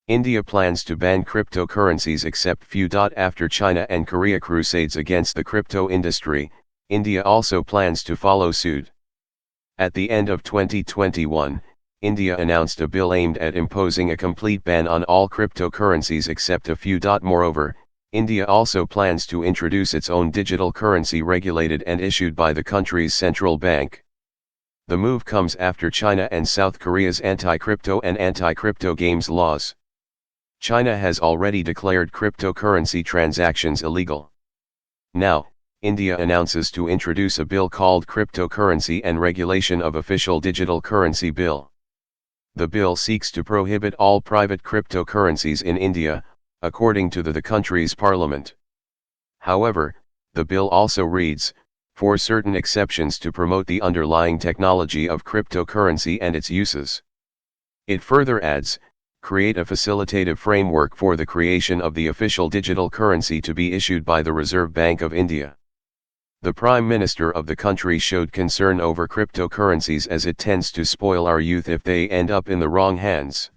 India plans to ban cryptocurrencies except few. After China and Korea crusades against the crypto industry, India also plans to follow suit. At the end of 2021, India announced a bill aimed at imposing a complete ban on all cryptocurrencies except a few. Moreover, India also plans to introduce its own digital currency regulated and issued by the country's central bank. The move comes after China and South Korea's anti-crypto and anti-crypto games laws. China has already declared cryptocurrency transactions illegal. Now, India announces to introduce a bill called Cryptocurrency and Regulation of Official Digital Currency Bill. The bill seeks to prohibit all private cryptocurrencies in India, according to the country's parliament. However, the bill also reads, for certain exceptions to promote the underlying technology of cryptocurrency and its uses. It further adds, create a facilitative framework for the creation of the official digital currency to be issued by the Reserve Bank of India. The Prime Minister of the country showed concern over cryptocurrencies as it tends to spoil our youth if they end up in the wrong hands.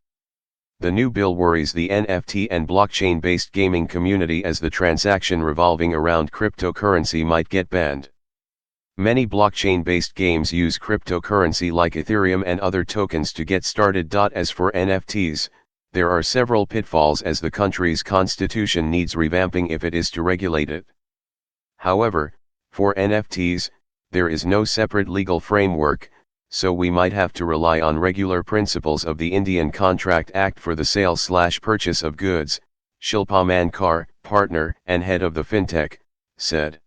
The new bill worries the NFT and blockchain-based gaming community as the transaction revolving around cryptocurrency might get banned. Many blockchain-based games use cryptocurrency like Ethereum and other tokens to get started. As for NFTs, there are several pitfalls as the country's constitution needs revamping if it is to regulate it. However, for NFTs, there is no separate legal framework, so we might have to rely on regular principles of the Indian Contract Act for the sale/purchase of goods, Shilpa Mankar, partner and head of the fintech, said.